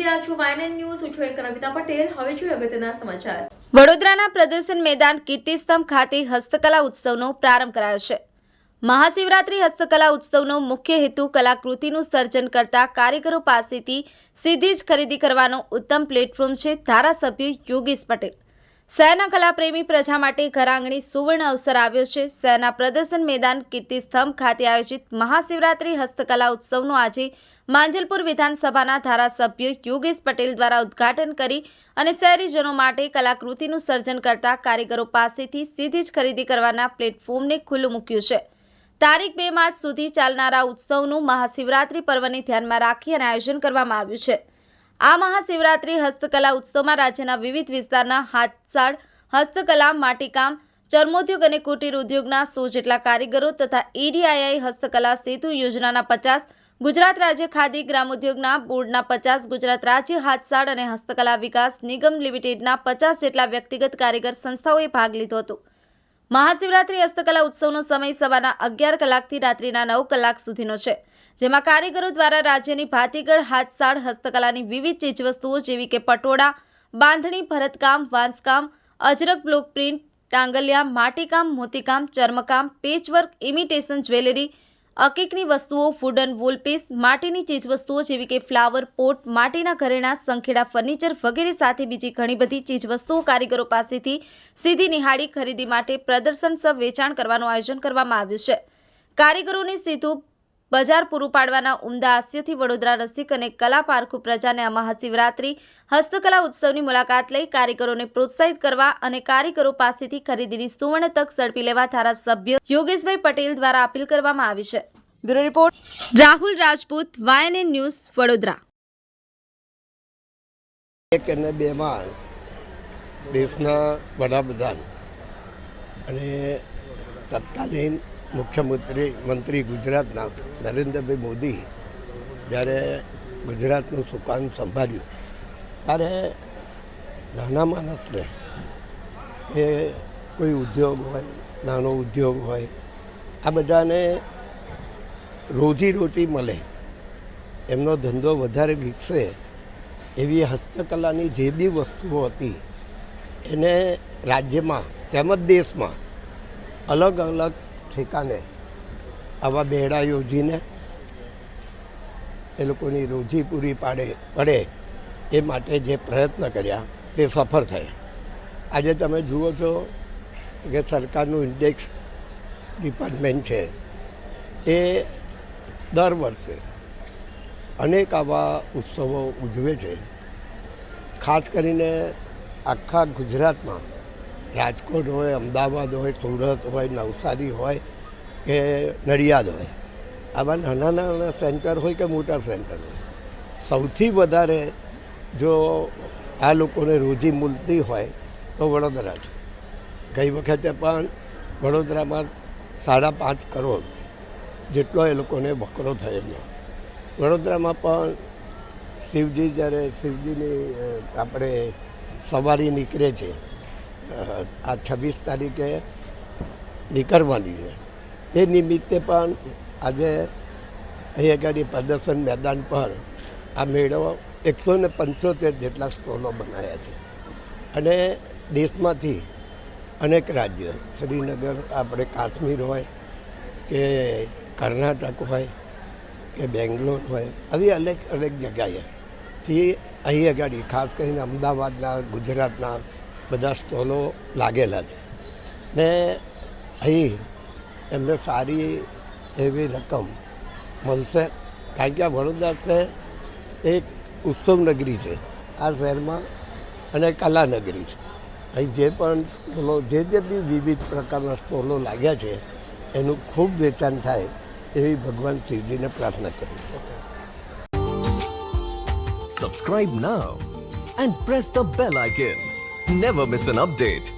રહ્યા છો YNN news. હું છું એન્કર કવિતા પટેલ. હવે જોઈએ અગત્યના સમાચાર. વડોદરાના પ્રદર્શન મેદાન કીર્તિસ્તંભ ખાતે હસ્તકલા ઉત્સવનો પ્રારંભ કરાયો છે. મહાશિવરાત્રી હસ્તકલા ઉત્સવનો મુખ્ય હેતુ કલાકૃતિનું સર્જન કરતા કારીગરો પાસેથી સીધી જ ખરીદી કરવાનો ઉત્તમ પ્લેટફોર્મ છે. ધારાસભ્ય યોગેશ પટેલ. શહેરના કલાપ્રેમી પ્રજા માટે ઘર આંગણે સુવર્ણ અવસર આવ્યો છે. શહેરના પ્રદર્શન મેદાન કીર્તિસ્તંભ ખાતે આયોજિત મહાશિવરાત્રી હસ્તકલા ઉત્સવનું આજે માંજલપુર વિધાનસભાના ધારાસભ્ય યોગેશ પટેલ દ્વારા ઉદ્ઘાટન કરી અને શહેરીજનો માટે કલાકૃતિનું સર્જન કરતા કારીગરો પાસેથી સીધી જ ખરીદી કરવાના પ્લેટફોર્મને ખુલ્લું મૂક્યું છે. તારીખ 2 માર્ચ સુધી ચાલનારા ઉત્સવનું મહાશિવરાત્રી પર્વને ધ્યાનમાં રાખી અને આયોજન કરવામાં આવ્યું છે. આ મહાશિવરાત્રી હસ્તકલા ઉત્સવમાં રાજ્યના વિવિધ વિસ્તારના હાથસાળ, હસ્તકલા, માટીકામ, ચર્મોદ્યોગ અને કુટીર ઉદ્યોગના 100 જેટલા કારીગરો તથા EDII હસ્તકલા સેતુ યોજનાના 50, ગુજરાત રાજ્ય ખાદી ગ્રામોદ્યોગના બોર્ડના 50, ગુજરાત રાજ્ય હાથસાળ અને હસ્તકલા વિકાસ નિગમ લિમિટેડના 50 જેટલા વ્યક્તિગત કારીગર સંસ્થાઓએ ભાગ લીધો હતો. મહાશિવરાત્રી હસ્તકલા ઉત્સવનો સમય સવારના 11 કલાકથી રાત્રિના 9 કલાક સુધીનો છે, જેમાં કારીગરો દ્વારા રાજ્યની ભાતીગળ હાથસાળ હસ્તકલાની વિવિધ ચીજવસ્તુઓ જેવી કે પટોળા, બાંધણી, ભરતકામ, વાંસકામ, અજરક, બ્લોક પ્રિન્ટ, ટાંગલિયા, માટીકામ, મોતીકામ, ચર્મકામ, પેચવર્ક, ઇમિટેશન જ્વેલરી, અકીકની વસ્તુઓ, વુડન વોલપીસ, માટીની ચીજવસ્તુઓ જેવી કે ફ્લાવર પોટ, માટીના ઘરેણાં, સંખેડા ફર્નિચર વગેરે સાથે બીજી ઘણી બધી ચીજવસ્તુઓ કારીગરો પાસેથી સીધી નિહાળી ખરીદી માટે પ્રદર્શન સહ વેચાણ કરવાનું આયોજન કરવામાં આવ્યું છે. કારીગરોને સીધું બજાર પૂરું પાડવાના ઉમદા આશયથી વડોદરા રસિક અને કલા પારખુ પ્રજાને આ મહાશિવરાત્રી હસ્તકલા ઉત્સવની મુલાકાત લઈ કારીગરોને પ્રોત્સાહિત કરવા અને કારીગરો પાસેથી ખરીદીની સુવર્ણ તક ઝડપી લેવા ધારાસભ્ય યોગેશભાઈ પટેલ દ્વારા અપીલ કરવામાં આવી છે. Bureau report Rahul Rajput, YNN news, Vadodara. 1 અને 2 માં દેશના વડાપ્રધાન અને તત્કાલીન મુખ્યમંત્રી ગુજરાતના નરેન્દ્રભાઈ મોદી જ્યારે ગુજરાતનું સુકાન સંભાળ્યું ત્યારે નાના માણસને એ કોઈ ઉદ્યોગ હોય, નાનો ઉદ્યોગ હોય, આ બધાને રોજીરોટી મળે, એમનો ધંધો વધારે વિકસે એવી હસ્તકલાની જે બી વસ્તુઓ હતી એને રાજ્યમાં તેમજ દેશમાં અલગ અલગ ઠેકાને આવા બેડા યોજીને એ લોકોની રોજી પૂરી પડે એ માટે જે પ્રયત્ન કર્યા તે સફળ થયા. આજે તમે જુઓ છો કે સરકારનું ઇન્ડેક્સ ડિપાર્ટમેન્ટ છે એ દર વર્ષે અનેક આવા ઉત્સવો ઉજવે છે. ખાસ કરીને આખા ગુજરાતમાં રાજકોટ હોય, અમદાવાદ હોય, સુરત હોય, નવસારી હોય કે નડિયાદ હોય, આવા નાના નાના સેન્ટર હોય કે મોટા સેન્ટર હોય, સૌથી વધારે જો આ લોકોને રોજી મળતી હોય તો વડોદરા છે. ગઈ વખતે પણ વડોદરામાં 5.5 કરોડ જેટલો એ લોકોને વકરો થયેલો. વડોદરામાં પણ શિવજી જ્યારે શિવજીની આપણે સવારી નીકળે છે, આ 26 તારીખે નીકળવાની છે, તે નિમિત્તે પણ આજે અહીં આગળ પ્રદર્શન મેદાન પર આ મેળો 175 જેટલા સ્ટોલો બનાવ્યા છે અને દેશમાંથી અનેક રાજ્ય, શ્રીનગર, આપણે કાશ્મીર હોય કે કર્ણાટક હોય કે બેંગ્લોર હોય, આવી અનેક અનેક જગ્યાએથી અહીં આગળ ખાસ કરીને અમદાવાદના, ગુજરાતના બધા સ્ટોલો લાગેલા છે ને અહીં એમને સારી એવી રકમ મળશે. કારણ કે આ વડોદરા શહેર એક ઉત્સવ નગરી છે આ શહેરમાં અને કલા નગરી છે. અહીં જે પણ સ્ટોલો જે બી વિવિધ પ્રકારના સ્ટોલો લાગ્યા છે એનું ખૂબ વેચાણ થાય એવી ભગવાન શિવજીને પ્રાર્થના કરું છું. Subscribe now and press the bell icon. Never miss an update.